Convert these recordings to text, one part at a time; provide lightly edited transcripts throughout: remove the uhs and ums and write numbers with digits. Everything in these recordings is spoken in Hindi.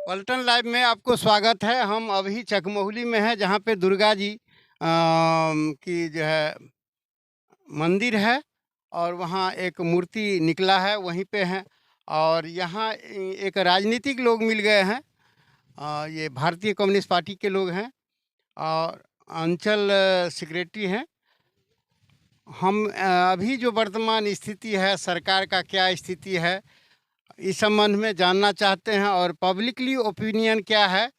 पलटन लाइव में आपको स्वागत है। हम अभी चकमोहली में हैं, जहाँ पे दुर्गा जी की जो है मंदिर है और वहाँ एक मूर्ति निकला है, वहीं पे हैं। और यहाँ एक राजनीतिक लोग मिल गए हैं। ये भारतीय कम्युनिस्ट पार्टी के लोग हैं और अंचल सेक्रेटरी हैं। हम अभी जो वर्तमान स्थिति है, सरकार का क्या स्थिति है, इस संबंध में जानना चाहते हैं और पब्लिकली ओपिनियन क्या है,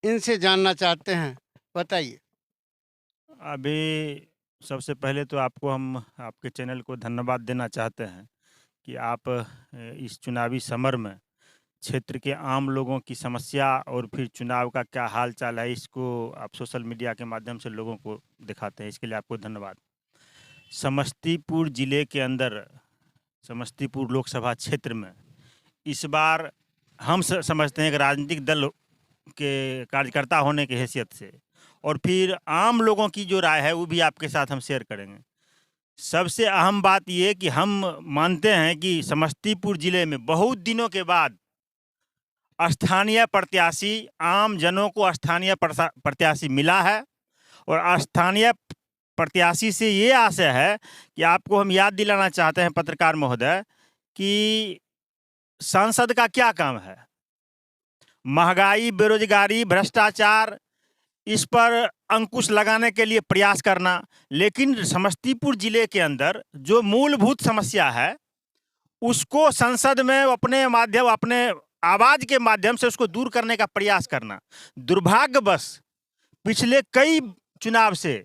इनसे जानना चाहते हैं। बताइए। अभी सबसे पहले तो आपको हम आपके चैनल को धन्यवाद देना चाहते हैं कि आप इस चुनावी समर में क्षेत्र के आम लोगों की समस्या और फिर चुनाव का क्या हाल चाल है, इसको आप सोशल मीडिया के माध्यम से लोगों को दिखाते हैं। इसके लिए आपको धन्यवाद। समस्तीपुर ज़िले के अंदर समस्तीपुर लोकसभा क्षेत्र में इस बार हम समझते हैं कि राजनीतिक दल के कार्यकर्ता होने की हैसियत से और फिर आम लोगों की जो राय है वो भी आपके साथ हम शेयर करेंगे। सबसे अहम बात ये कि हम मानते हैं कि समस्तीपुर ज़िले में बहुत दिनों के बाद स्थानीय प्रत्याशी, आम जनों को स्थानीय प्रत्याशी मिला है और स्थानीय प्रत्याशी से ये आशा है कि आपको हम याद दिलाना चाहते हैं पत्रकार महोदय कि सांसद का क्या काम है। महंगाई, बेरोजगारी, भ्रष्टाचार, इस पर अंकुश लगाने के लिए प्रयास करना, लेकिन समस्तीपुर जिले के अंदर जो मूलभूत समस्या है उसको संसद में अपने आवाज के माध्यम से उसको दूर करने का प्रयास करना। दुर्भाग्यवश पिछले कई चुनाव से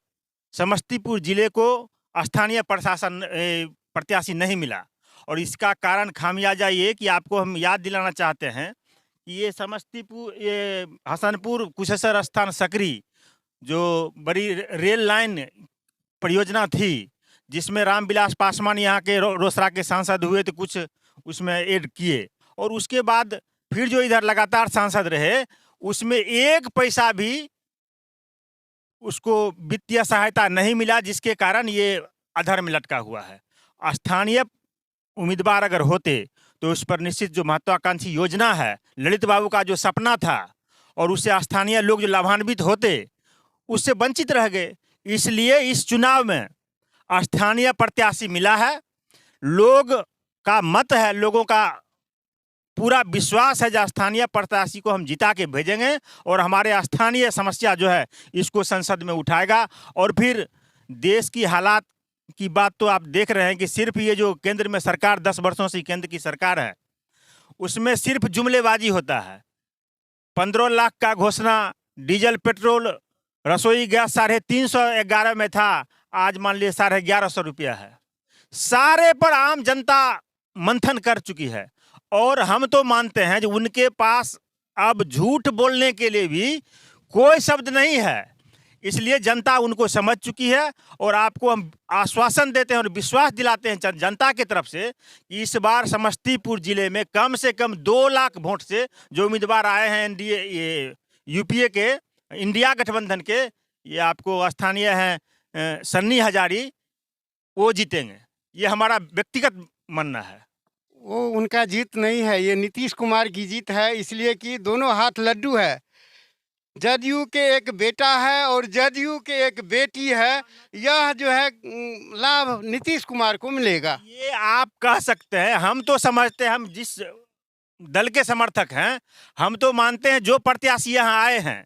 समस्तीपुर जिले को स्थानीय प्रत्याशी नहीं मिला और इसका कारण खामियाजा ये कि आपको हम याद दिलाना चाहते हैं कि ये समस्तीपुर, ये हसनपुर कुशेश्वर स्थान सकरी जो बड़ी रेल लाइन परियोजना थी, जिसमें रामविलास पासवान यहाँ के रोसड़ा के सांसद हुए तो कुछ उसमें ऐड किए और उसके बाद फिर जो इधर लगातार सांसद रहे उसमें एक पैसा भी उसको वित्तीय सहायता नहीं मिला, जिसके कारण ये अधर में लटका हुआ है। स्थानीय उम्मीदवार अगर होते तो उस पर निश्चित जो महत्वाकांक्षी योजना है, ललित बाबू का जो सपना था और उससे स्थानीय लोग जो लाभान्वित होते, उससे वंचित रह गए। इसलिए इस चुनाव में स्थानीय प्रत्याशी मिला है। लोग का मत है, लोगों का पूरा विश्वास है जो स्थानीय प्रत्याशी को हम जिता के भेजेंगे और हमारे स्थानीय समस्या जो है इसको संसद में उठाएगा। और फिर देश की हालात की बात तो आप देख रहे हैं कि सिर्फ ये जो केंद्र में सरकार 10 वर्षों से केंद्र की सरकार है, उसमें सिर्फ जुमलेबाजी होता है। 15 लाख का घोषणा, डीजल पेट्रोल रसोई गैस 311 में था, आज मान लीजिए 1150 रुपया है। सारे पर आम जनता मंथन कर चुकी है और हम तो मानते हैं जो उनके पास अब झूठ बोलने के लिए भी कोई शब्द नहीं है। इसलिए जनता उनको समझ चुकी है और आपको हम आश्वासन देते हैं और विश्वास दिलाते हैं जनता की तरफ से कि इस बार समस्तीपुर जिले में कम से कम 2 लाख वोट से जो उम्मीदवार आए हैं एनडीए, ये यूपीए के, इंडिया गठबंधन के, ये आपको स्थानीय हैं सन्नी हजारी, वो जीतेंगे। ये हमारा व्यक्तिगत मानना है। वो उनका जीत नहीं है, ये नीतीश कुमार की जीत है, इसलिए कि दोनों हाथ लड्डू है। जदयू के एक बेटा है और जदयू के एक बेटी है। यह जो है लाभ नीतीश कुमार को मिलेगा। ये आप कह सकते हैं, हम तो समझते हैं, हम जिस दल के समर्थक हैं, हम तो मानते हैं जो प्रत्याशी यहाँ आए हैं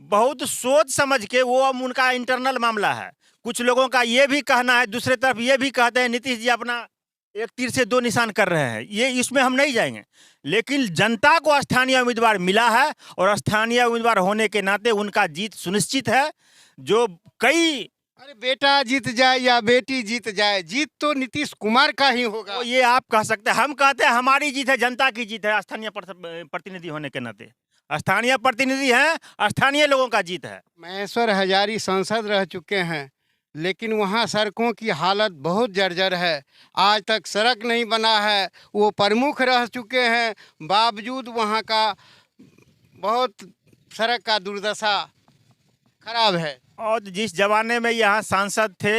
बहुत सोच समझ के, वो उनका इंटरनल मामला है। कुछ लोगों का ये भी कहना है, दूसरी तरफ ये भी कहते हैं नीतीश जी अपना एक तीर से 2 निशान कर रहे हैं। ये इसमें हम नहीं जाएंगे, लेकिन जनता को स्थानीय उम्मीदवार मिला है और स्थानीय उम्मीदवार होने के नाते उनका जीत सुनिश्चित है। जो कई, अरे बेटा जीत जाए या बेटी जीत जाए, जीत तो नीतीश कुमार का ही होगा। तो ये आप कह सकते हैं, हम कहते हैं हमारी जीत है, जनता की जीत है। स्थानीय प्रतिनिधि होने के नाते स्थानीय प्रतिनिधि हैं, स्थानीय लोगों का जीत है। महेश्वर हजारी सांसद रह चुके हैं, लेकिन वहाँ सड़कों की हालत बहुत जर्जर है। आज तक सड़क नहीं बना है। वो प्रमुख रह चुके हैं, बावजूद वहाँ का बहुत सड़क का दुर्दशा खराब है। और जिस जमाने में यहाँ सांसद थे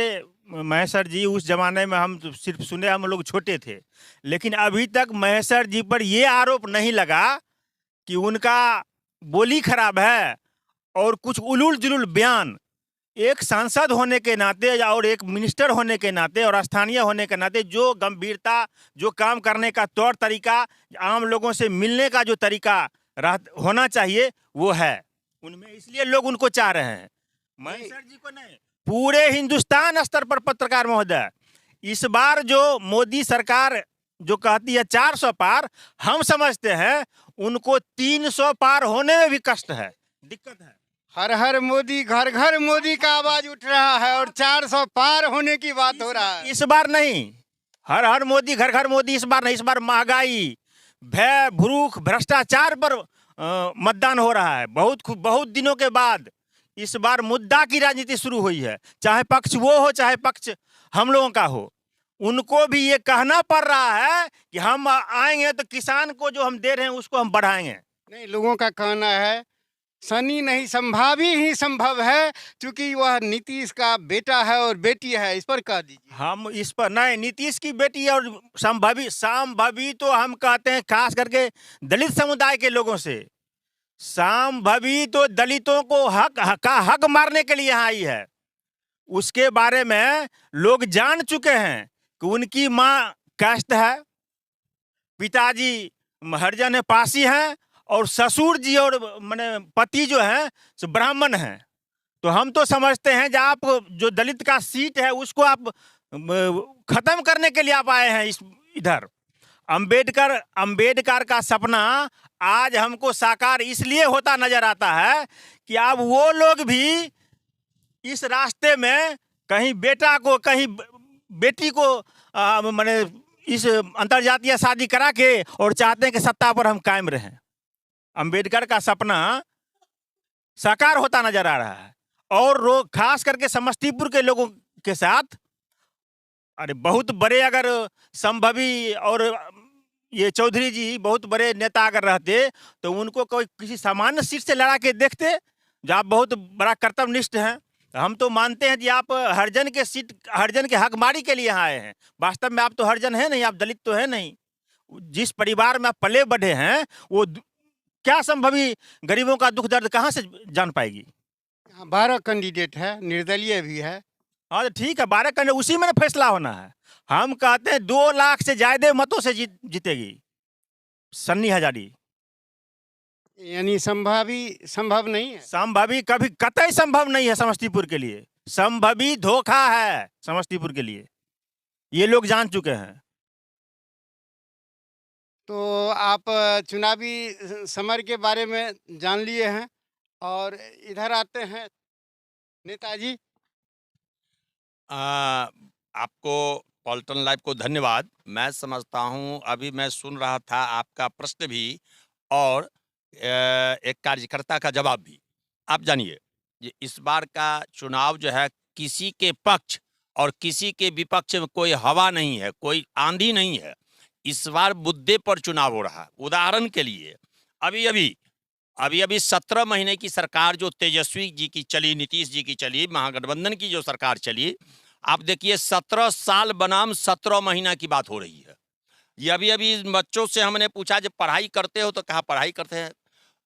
महेश्वर जी, उस जमाने में हम सिर्फ सुने, हम लोग छोटे थे, लेकिन अभी तक महेश्वर जी पर ये आरोप नहीं लगा कि उनका बोली खराब है और कुछ उलूल जुलूल बयान एक सांसद होने के नाते और एक मिनिस्टर होने के नाते और स्थानीय होने के नाते जो गंभीरता, जो काम करने का तौर तरीका, आम लोगों से मिलने का जो तरीका होना चाहिए वो है उनमें, इसलिए लोग उनको चाह रहे हैं। महेश्वर जी को नहीं, पूरे हिंदुस्तान स्तर पर पत्रकार महोदय, इस बार जो मोदी सरकार जो कहती है 400 पार, हम समझते हैं उनको 300 पार होने में भी कष्ट है, दिक्कत है। हर हर मोदी, घर घर मोदी का आवाज उठ रहा है और 400 पार होने की बात हो रहा है। इस बार नहीं, हर हर मोदी, घर घर मोदी इस बार नहीं। इस बार महंगाई, भय, भूख, भ्रष्टाचार पर मतदान हो रहा है। बहुत दिनों के बाद इस बार मुद्दा की राजनीति शुरू हुई है, चाहे पक्ष वो हो चाहे पक्ष हम लोगों का हो। उनको भी ये कहना पड़ रहा है कि हम आएंगे तो किसान को जो हम दे रहे हैं उसको हम बढ़ाएंगे। नहीं, लोगों का कहना है सनी नहीं संभावी ही संभव है, क्योंकि वह नीतीश का बेटा है और बेटी है। इस पर कह दीजिए। हम इस पर नहीं, नीतीश की बेटी और संभवी तो हम कहते हैं खास करके दलित समुदाय के लोगों से। संभवी तो दलितों को हक मारने के लिए यहाँ आई है। उसके बारे में लोग जान चुके हैं कि उनकी माँ कास्ट है, पिताजी हरिजन पासी हैं और ससुर जी और माने पति जो हैं सो ब्राह्मण हैं। तो हम तो समझते हैं कि आप जो दलित का सीट है उसको आप खत्म करने के लिए आप आए हैं इधर। अंबेडकर का सपना आज हमको साकार इसलिए होता नजर आता है कि अब वो लोग भी इस रास्ते में कहीं बेटा को कहीं बेटी को माने इस अंतर्जातीय शादी करा के और चाहते हैं कि सत्ता पर हम कायम रहें। अंबेडकर का सपना साकार होता नजर आ रहा है और खास करके समस्तीपुर के लोगों के साथ। अरे बहुत बड़े अगर संभवी और ये चौधरी जी बहुत बड़े नेता अगर रहते तो उनको कोई किसी सामान्य सीट से लड़ा के देखते, जो आप बहुत बड़ा कर्तव्यनिष्ठ हैं। हम तो मानते हैं कि आप हरिजन के सीट, हरिजन के हकमारी के लिए यहाँ आए हैं। वास्तव में आप तो हरिजन है नहीं, आप दलित तो है नहीं। जिस परिवार में आप पले बढ़े हैं वो क्या संभवी गरीबों का दुख दर्द कहाँ से जान पाएगी। 12 कैंडिडेट है, निर्दलीय भी है। हाँ तो ठीक है, 12 कैंडिडेट, उसी में फैसला होना है। हम कहते हैं 2 लाख से ज्यादा मतों से जीतेगी सन्नी हजारी। यानी संभव नहीं है। संभवी कभी कतई संभव नहीं है समस्तीपुर के लिए। संभवी धोखा है समस्तीपुर के लिए, ये लोग जान चुके हैं। तो आप चुनावी समर के बारे में जान लिए हैं और इधर आते हैं नेताजी। आपको पॉल्टन लाइव को धन्यवाद। मैं समझता हूं अभी मैं सुन रहा था आपका प्रश्न भी और एक कार्यकर्ता का जवाब भी। आप जानिए ये इस बार का चुनाव जो है किसी के पक्ष और किसी के विपक्ष में कोई हवा नहीं है, कोई आंधी नहीं है। इस बार मुद्दे पर चुनाव हो रहा है। उदाहरण के लिए अभी 17 महीने की सरकार जो तेजस्वी जी की चली, नीतीश जी की चली, महागठबंधन की जो सरकार चली, आप देखिए 17 साल बनाम 17 महीना की बात हो रही है। ये अभी बच्चों से हमने पूछा जब पढ़ाई करते हो तो कहा पढ़ाई करते हैं।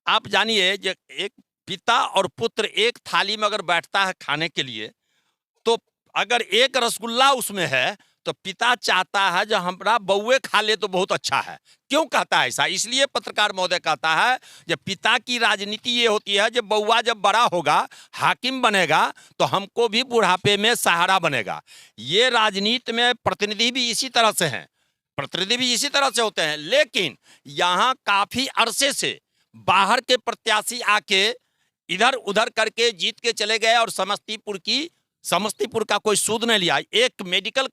आप जानिए जब एक पिता और पुत्र एक थाली में अगर बैठता है खाने के लिए, तो अगर एक रसगुल्ला उसमें है तो पिता चाहता है जब हमारा बउए खा ले तो बहुत अच्छा है। क्यों कहता है ऐसा? इसलिए पत्रकार महोदय कहता है जब पिता की राजनीति ये होती है जब बउआ जब बड़ा होगा, हाकिम बनेगा, तो हमको भी बुढ़ापे में सहारा बनेगा। ये राजनीति में प्रतिनिधि भी इसी तरह से हैं, प्रतिनिधि भी इसी तरह से होते हैं। लेकिन यहाँ काफी अरसे से बाहर के प्रत्याशी आके इधर उधर करके जीत के चले गए और समस्तीपुर का कोई सूद नहीं लिया। एक मेडिकल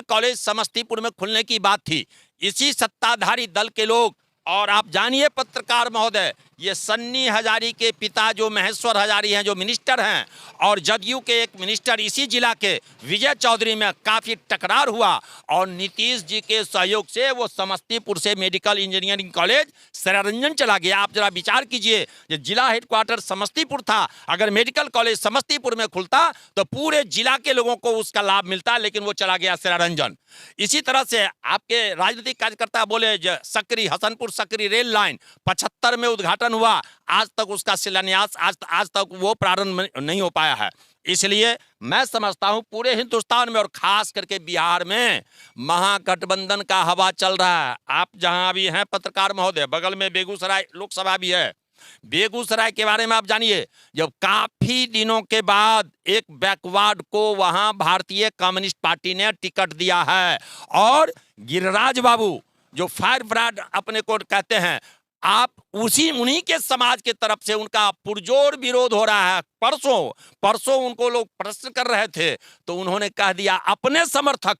कॉलेज समस्तीपुर में खुलने की बात थी, इसी सत्ताधारी दल के लोग। और आप जानिए पत्रकार महोदय, ये सन्नी हजारी के पिता जो महेश्वर हजारी हैं, जो मिनिस्टर हैं, और जदयू के एक मिनिस्टर इसी जिला के विजय चौधरी में काफ़ी टकरार हुआ और नीतीश जी के सहयोग से वो समस्तीपुर से मेडिकल इंजीनियरिंग कॉलेज सरारंजन चला गया। आप जरा विचार कीजिए, ये जिला हेडक्वार्टर समस्तीपुर था, अगर मेडिकल कॉलेज समस्तीपुर में खुलता तो पूरे जिला के लोगों को उसका लाभ मिलता, लेकिन वो चला गया सरारंजन। इसी तरह से आपके राजनीतिक कार्यकर्ता बोले सकरी हसनपुर सकरी रेल लाइन 75 में उद्घाटन हुआ, आज तक उसका शिलान्यास आज तक वो प्रारंभ नहीं हो पाया है। इसलिए मैं समझता हूं पूरे हिंदुस्तान में और खास करके बिहार में महागठबंधन का हवा चल रहा है। आप जहां भी हैं पत्रकार महोदय, बगल में बेगूसराय लोकसभा भी है। बेगूसराय के बारे में आप जानिए, जब काफी दिनों के बाद एक बैकवर्ड को वहां भारतीय कम्युनिस्ट पार्टी ने टिकट दिया है और गिरिराज बाबू जो फायर ब्रांड अपने को कहते हैं, आप उन्हीं के समाज के तरफ से उनका पुरजोर विरोध हो रहा है। परसों उनको लोग प्रश्न कर रहे थे तो उन्होंने कह दिया अपने समर्थक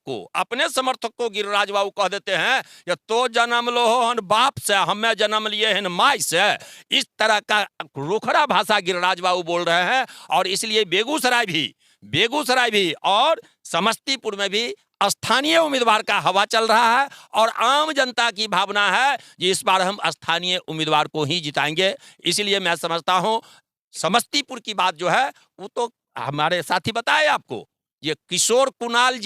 को गिरिराज बाबू कह देते हैं या तो जन्म लो हन बाप से, हमें जन्म लिए हैं माई से। इस तरह का रोखड़ा भाषा गिरिराज बाबू बोल रहे हैं और इसलिए बेगूसराय भी और समस्तीपुर में भी स्थानीय उम्मीदवार का हवा चल रहा है और आम जनता की भावना है कि इस बार हम स्थानीय उम्मीदवार को ही जिताएंगे। इसलिए मैं समझता हूं समस्तीपुर की बात जो है वो तो हमारे साथी बताए आपको, ये किशोर कुणाल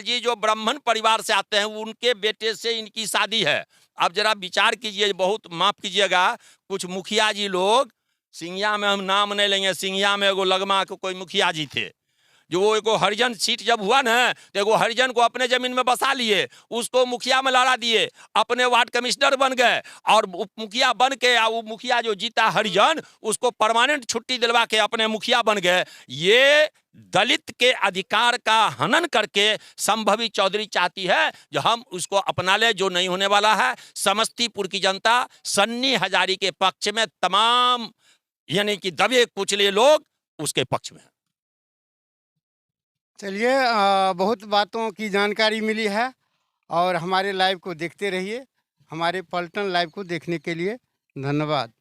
जी जो ब्राह्मण परिवार से आते हैं, उनके बेटे से इनकी शादी है। अब जरा विचार कीजिए, बहुत माफ कीजिएगा, कुछ मुखिया जी लोग, सिंघिया में हम नाम नहीं लेंगे, सिंघिया में एगो लगमा के कोई मुखिया जी थे जो वो एगो हरिजन सीट जब हुआ ना तो एगो हरिजन को अपने जमीन में बसा लिए, उसको मुखिया में लड़ा दिए, अपने वार्ड कमिश्नर बन गए और उप मुखिया बन के वो मुखिया जो जीता हरिजन उसको परमानेंट छुट्टी दिलवा के अपने मुखिया बन गए। ये दलित के अधिकार का हनन करके संभवी चौधरी चाहती है जो हम उसको अपना ले, जो नहीं होने वाला है। समस्तीपुर की जनता सन्नी हजारी के पक्ष में, तमाम यानी कि दबे कुचले लोग उसके पक्ष में। चलिए, बहुत बातों की जानकारी मिली है और हमारे लाइव को देखते रहिए। हमारे पलटन लाइव को देखने के लिए धन्यवाद।